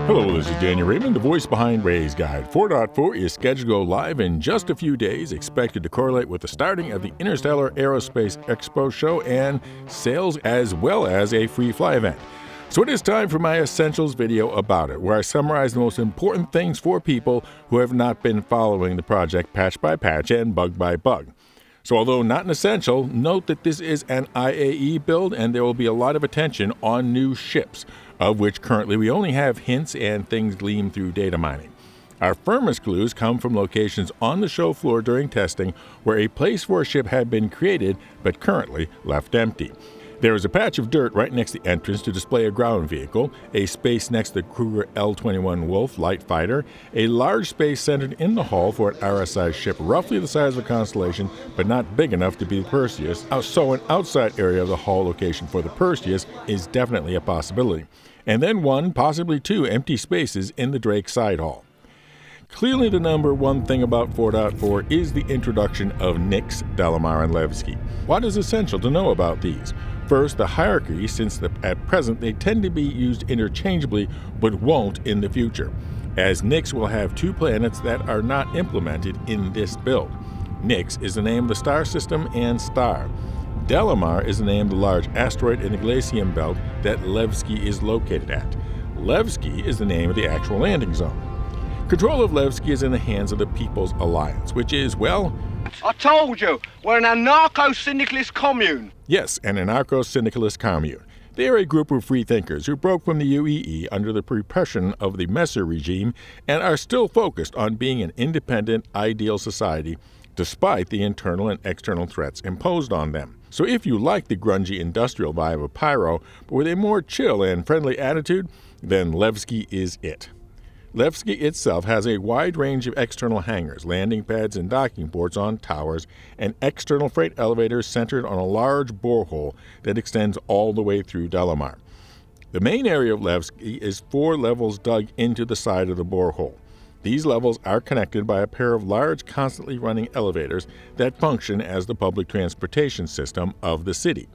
Hello, this is Daniel Raymond, the voice behind Ray's Guide. 4.4 is scheduled to go live in just a few days, expected to correlate with the starting of the Interstellar Aerospace Expo show and sales, as well as a free fly event. So it is time for my Essentials video about it, where I summarize the most important things for people who have not been following the project patch by patch and bug by bug. So although not an essential, note that this is an IAE build and there will be a lot of attention on new ships, of which currently we only have hints and things gleaned through data mining. Our firmest clues come from locations on the show floor during testing where a place for a ship had been created but currently left empty. There is a patch of dirt right next to the entrance to display a ground vehicle, a space next to the Kruger L-21 Wolf light fighter, a large space centered in the hull for an RSI ship roughly the size of a Constellation but not big enough to be the Perseus, so an outside area of the hull location for the Perseus is definitely a possibility. And then one, possibly two, empty spaces in the Drake side hull. Clearly the number one thing about 4.4 is the introduction of Nyx, Delamar, and Levski. What is essential to know about these? First, the hierarchy, since at present they tend to be used interchangeably but won't in the future, as Nyx will have two planets that are not implemented in this build. Nyx is the name of the star system and star. Delamar is the name of the large asteroid in the Glacium belt that Levski is located at. Levski is the name of the actual landing zone. Control of Levski is in the hands of the People's Alliance, which is, well... I told you, we're an anarcho-syndicalist commune. Yes, an anarcho-syndicalist commune. They are a group of free thinkers who broke from the UEE under the repression of the Messer regime and are still focused on being an independent, ideal society, despite the internal and external threats imposed on them. So if you like the grungy industrial vibe of Pyro, but with a more chill and friendly attitude, then Levski is it. Levski itself has a wide range of external hangars, landing pads, and docking ports on towers, and external freight elevators centered on a large borehole that extends all the way through Delamar. The main area of Levski is 4 levels dug into the side of the borehole. These levels are connected by a pair of large, constantly running elevators that function as the public transportation system of the city.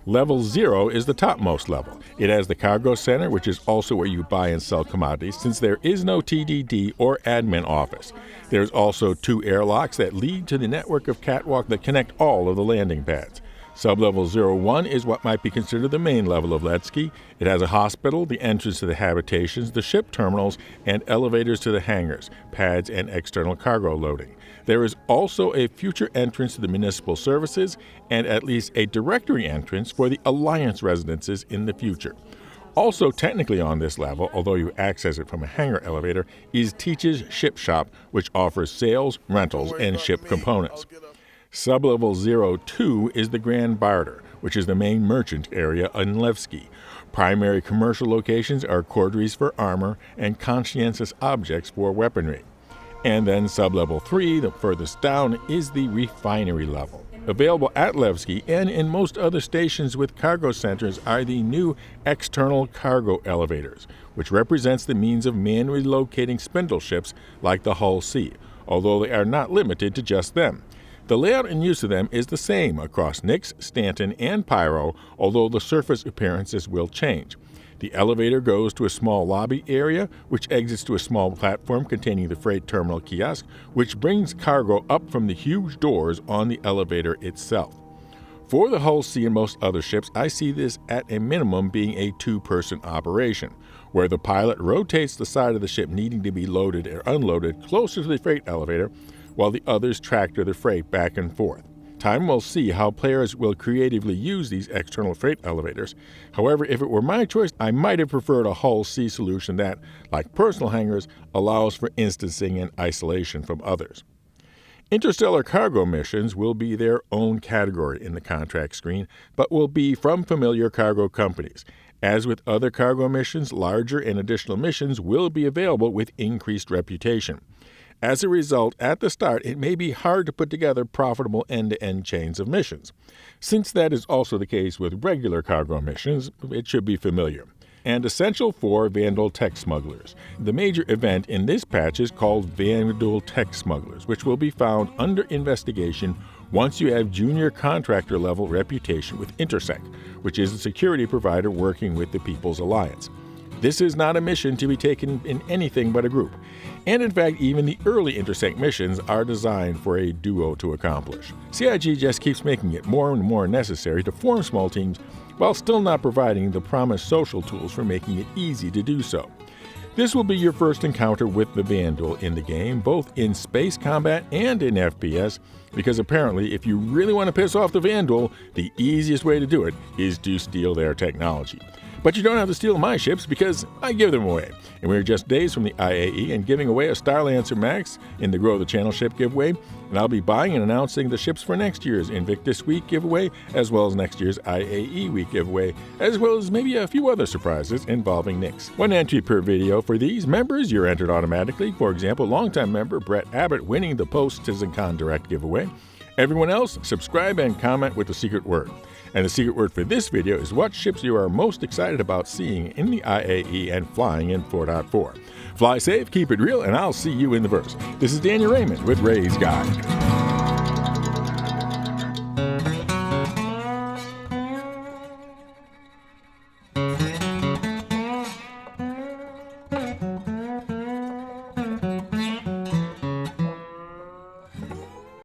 Level 0 is the topmost level. It has the cargo center, which is also where you buy and sell commodities, since there is no TDD or admin office. There's also 2 airlocks that lead to the network of catwalk that connect all of the landing pads. Sublevel 01 is what might be considered the main level of Levski. It has a hospital, the entrance to the habitations, the ship terminals, and elevators to the hangars, pads, and external cargo loading. There is also a future entrance to the municipal services and at least a directory entrance for the Alliance residences in the future. Also technically on this level, although you access it from a hangar elevator, is Teach's Ship Shop, which offers sales, rentals, and ship components. Sublevel 02 is the Grand Barter, which is the main merchant area in Levski. Primary commercial locations are corderies for armor and conscientious objects for weaponry. And then Sublevel 3, the furthest down, is the refinery level. Available at Levski and in most other stations with cargo centers are the new external cargo elevators, which represents the means of manually locating spindle ships like the Hull C, although they are not limited to just them. The layout and use of them is the same across Nyx, Stanton, and Pyro, although the surface appearances will change. The elevator goes to a small lobby area, which exits to a small platform containing the freight terminal kiosk, which brings cargo up from the huge doors on the elevator itself. For the Hull C and most other ships, I see this at a minimum being a 2-person operation, where the pilot rotates the side of the ship needing to be loaded or unloaded closer to the freight elevator, while the others tractor the freight back and forth. Time will see how players will creatively use these external freight elevators. However, if it were my choice, I might have preferred a Hull C solution that, like personal hangars, allows for instancing and isolation from others. Interstellar cargo missions will be their own category in the contract screen, but will be from familiar cargo companies. As with other cargo missions, larger and additional missions will be available with increased reputation. As a result, at the start, it may be hard to put together profitable end-to-end chains of missions. Since that is also the case with regular cargo missions, it should be familiar. And essential for Vanduul Tech Smugglers. The major event in this patch is called Vanduul Tech Smugglers, which will be found under investigation once you have junior contractor level reputation with Intersec, which is a security provider working with the People's Alliance. This is not a mission to be taken in anything but a group. And in fact, even the early Intersect missions are designed for a duo to accomplish. CIG just keeps making it more and more necessary to form small teams while still not providing the promised social tools for making it easy to do so. This will be your first encounter with the Vanduul in the game, both in space combat and in FPS, because apparently if you really want to piss off the Vanduul, the easiest way to do it is to steal their technology. But you don't have to steal my ships because I give them away. And we're just days from the IAE and giving away a Starlancer Max in the Grow the Channel ship giveaway. And I'll be buying and announcing the ships for next year's Invictus Week giveaway, as well as next year's IAE Week giveaway, as well as maybe a few other surprises involving Nyx. One entry per video for these members, you're entered automatically. For example, longtime member Brett Abbott winning the Post-CitizenCon Direct giveaway. Everyone else, subscribe and comment with the secret word. And the secret word for this video is what ships you are most excited about seeing in the IAE and flying in 4.4. Fly safe, keep it real, and I'll see you in the verse. This is Daniel Raymond with Ray's Guide.